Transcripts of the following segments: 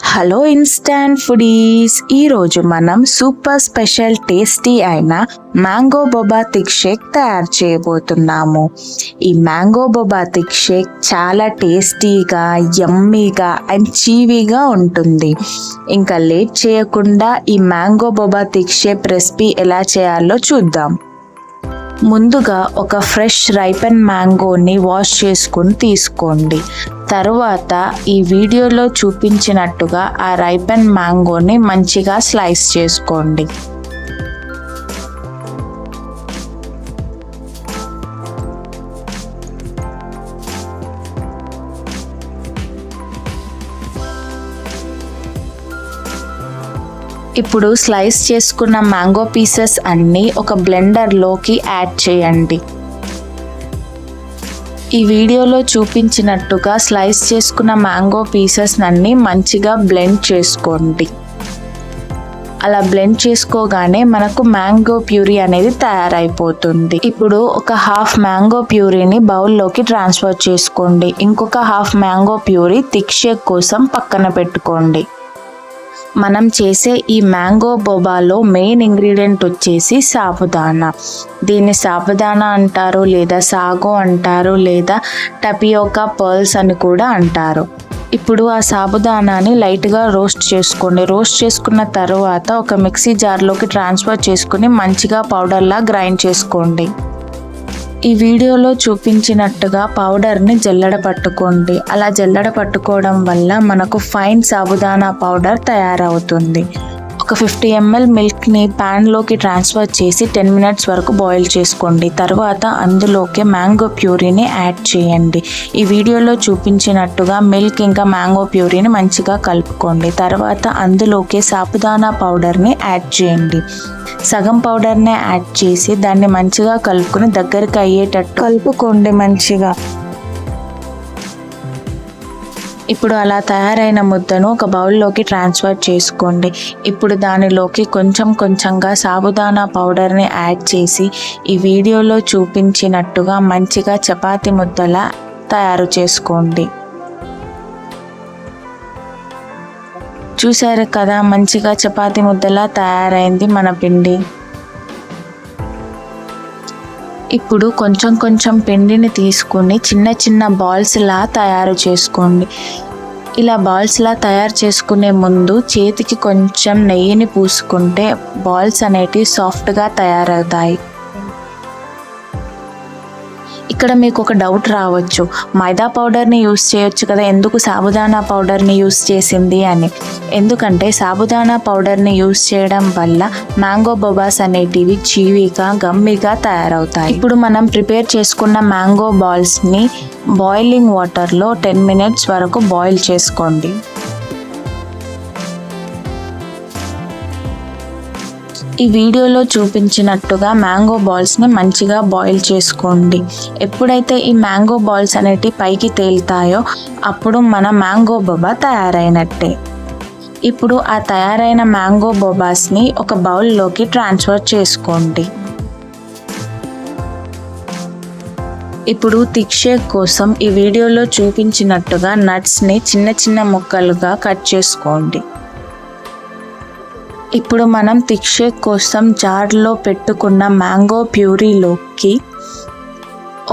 Hello instant foodies, ఈరోజు మనం super special tasty అయిన మ్యాంగో బోబా థిక్ షేక్ తయారు చేయబోతున్నాము. ఈ మ్యాంగో బోబా థిక్ షేక్ చాలా టేస్టీగా, యమ్మీగా అండ్ చీవీగా ఉంటుంది. ఇంకా లేట్ చేయకుండా ఈ mango boba thick shake recipe ఎలా చేయాలో చూద్దాం. ముందుగా ఒక ఫ్రెష్ రైపెన్ మ్యాంగోని వాష్ చేసుకుని తీసుకోండి. తరువాత ఈ వీడియోలో చూపించినట్టుగా ఆ రైపెన్ మ్యాంగోని మంచిగా స్లైస్ చేసుకోండి. ఇప్పుడు స్లైస్ చేసుకున్న మ్యాంగో పీసెస్ అన్నీ ఒక బ్లెండర్లోకి యాడ్ చేయండి. ఈ వీడియోలో చూపించినట్టుగా స్లైస్ చేసుకున్న మ్యాంగో పీసెస్ అన్నీ మంచిగా బ్లెండ్ చేసుకోండి. అలా బ్లెండ్ చేసుకోగానే మనకు మ్యాంగో ప్యూరీ అనేది తయారైపోతుంది. ఇప్పుడు ఒక హాఫ్ మ్యాంగో ప్యూరీని బౌల్లోకి ట్రాన్స్ఫర్ చేసుకోండి. ఇంకొక half mango puree thick shake కోసం పక్కన పెట్టుకోండి. మనం చేసే ఈ మ్యాంగో బోబాలో మెయిన్ ఇంగ్రీడియంట్ వచ్చేసి సాబుదానా. దీన్ని సాబుదానా అంటారు, లేదా సాగో అంటారు, లేదా టపియోకా పర్ల్స్ అని కూడా అంటారు. ఇప్పుడు ఆ సాబుదానాని లైట్గా రోస్ట్ చేసుకోండి. రోస్ట్ చేసుకున్న తర్వాత ఒక మిక్సీ జార్లోకి ట్రాన్స్ఫర్ చేసుకుని మంచిగా పౌడర్లా గ్రైండ్ చేసుకోండి. ఈ వీడియోలో చూపించినట్టుగా పౌడర్ని జల్లెడ పట్టుకోండి. అలా జల్లెడ పట్టుకోవడం వల్ల మనకు ఫైన్ సాబుదానా పౌడర్ తయారవుతుంది. ఒక 50 ml మిల్క్ని ప్యాన్లోకి ట్రాన్స్ఫర్ చేసి 10 minutes వరకు బాయిల్ చేసుకోండి. తర్వాత అందులోకి మ్యాంగో ప్యూరీని యాడ్ చేయండి. ఈ వీడియోలో చూపించినట్టుగా మిల్క్ ఇంకా మ్యాంగో ప్యూరీని మంచిగా కలుపుకోండి. తర్వాత అందులోకి సాబుదానా పౌడర్ని యాడ్ చేయండి. సగం పౌడర్ని యాడ్ చేసి దాన్ని మంచిగా కలుపుకొని దగ్గరికి అయ్యేటట్టు కలుపుకోండి మంచిగా. ఇప్పుడు అలా తయారైన ముద్దను ఒక బౌల్లోకి ట్రాన్స్ఫర్ చేసుకోండి. ఇప్పుడు దానిలోకి కొంచెం కొంచెంగా సాబుదానా పౌడర్ని యాడ్ చేసి ఈ వీడియోలో చూపించినట్టుగా మంచిగా చపాతీ ముద్దలా తయారు చేసుకోండి. చూసారు కదా, మంచిగా చపాతీ ముద్దలా తయారైంది మన పిండి. ఇప్పుడు కొంచెం కొంచెం పిండిని తీసుకుని చిన్న చిన్న బాల్స్లా తయారు చేసుకోండి. ఇలా బాల్స్లా తయారు చేసుకునే ముందు చేతికి కొంచెం నెయ్యిని పూసుకుంటే బాల్స్ అనేటివి సాఫ్ట్గా తయారవుతాయి. ఇక్కడ మీకు ఒక డౌట్ రావచ్చు, మైదా పౌడర్ని యూస్ చేయొచ్చు కదా, ఎందుకు సాబుదానా పౌడర్ని యూస్ చేసింది అని. ఎందుకంటే సాబుదానా పౌడర్ని యూస్ చేయడం వల్ల మ్యాంగో బోబాస్ అనేటివి చీవీగా, గమ్మీగా తయారవుతాయి. ఇప్పుడు మనం ప్రిపేర్ చేసుకున్న మ్యాంగో బాల్స్ని బాయిలింగ్ వాటర్లో 10 minutes వరకు బాయిల్ చేసుకోండి. ఈ వీడియోలో చూపించినట్టుగా మ్యాంగో బాల్స్ని మంచిగా బాయిల్ చేసుకోండి. ఎప్పుడైతే ఈ మ్యాంగో బాల్స్ అనేటివి పైకి తేలుతాయో అప్పుడు మన మ్యాంగో బోబా తయారైనట్టే. ఇప్పుడు ఆ తయారైన మ్యాంగో బోబాస్ని ఒక బౌల్లోకి ట్రాన్స్ఫర్ చేసుకోండి. ఇప్పుడు థిక్ షేక్ కోసం ఈ వీడియోలో చూపించినట్టుగా నట్స్ని చిన్న చిన్న ముక్కలుగా కట్ చేసుకోండి. ఇప్పుడు మనం థిక్ షేక్ కోసం జార్లో పెట్టుకున్న మ్యాంగో ప్యూరీలోకి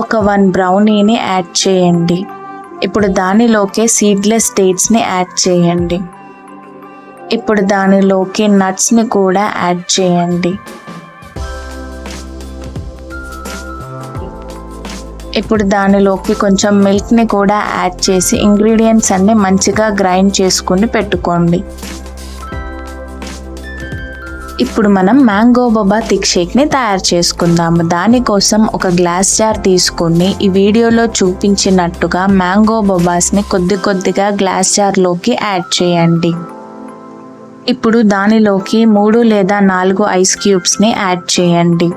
ఒక 1 బ్రౌనీని యాడ్ చేయండి. ఇప్పుడు దానిలోకి సీడ్లెస్ డేట్స్ని యాడ్ చేయండి. ఇప్పుడు దానిలోకి నట్స్ని కూడా యాడ్ చేయండి. ఇప్పుడు దానిలోకి కొంచెం మిల్క్ని కూడా యాడ్ చేసి ఇంగ్రీడియంట్స్ అన్ని మంచిగా గ్రైండ్ చేసుకుని పెట్టుకోండి. ఇప్పుడు మనం మ్యాంగో బోబా థిక్ షేక్ని తయారు చేసుకుందాము. దానికోసం ఒక గ్లాస్ జార్ తీసుకొని ఈ వీడియోలో చూపించినట్టుగా మ్యాంగో బోబాస్ని కొద్ది కొద్దిగా గ్లాస్ జార్లోకి యాడ్ చేయండి. ఇప్పుడు దానిలోకి 3 లేదా 4 ఐస్ క్యూబ్స్ని యాడ్ చేయండి.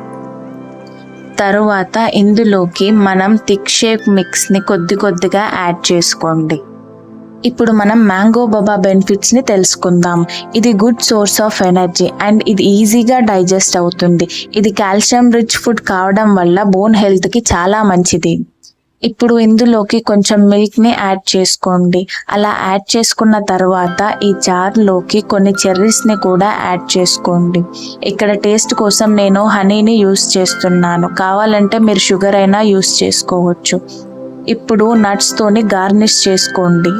తరువాత ఇందులోకి మనం థిక్ షేక్ మిక్స్ని కొద్ది కొద్దిగా యాడ్ చేసుకోండి. ఇప్పుడు మనం మ్యాంగో బోబా బెనిఫిట్స్ని తెలుసుకుందాం. ఇది good source of energy and ఇది ఈజీగా డైజెస్ట్ అవుతుంది. ఇది కాల్షియం రిచ్ ఫుడ్ కావడం వల్ల బోన్ హెల్త్కి చాలా మంచిది. ఇప్పుడు ఇందులోకి కొంచెం మిల్క్ని యాడ్ చేసుకోండి. అలా యాడ్ చేసుకున్న తర్వాత ఈ జార్లోకి కొన్ని చెర్రీస్ని కూడా యాడ్ చేసుకోండి. ఇక్కడ టేస్ట్ కోసం నేను హనీని యూస్ చేస్తున్నాను, కావాలంటే మీరు షుగర్ అయినా యూస్ చేసుకోవచ్చు. ఇప్పుడు నట్స్తోని గార్నిష్ చేసుకోండి.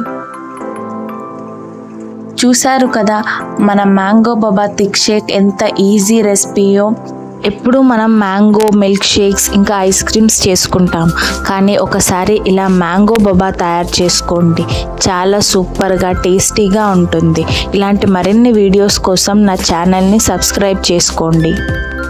చూసారు కదా మన మ్యాంగో బాబా థిక్ షేక్ ఎంత ఈజీ రెసిపీయో. ఎప్పుడు మనం మ్యాంగో మిల్క్ షేక్స్ ఇంకా ఐస్ క్రీమ్స్ చేసుకుంటాం, కానీ ఒకసారి ఇలా మ్యాంగో బాబా తయారు చేసుకోండి, చాలా సూపర్గా టేస్టీగా ఉంటుంది. ఇలాంటి మరిన్ని వీడియోస్ కోసం నా ఛానల్ని సబ్స్క్రైబ్ చేసుకోండి.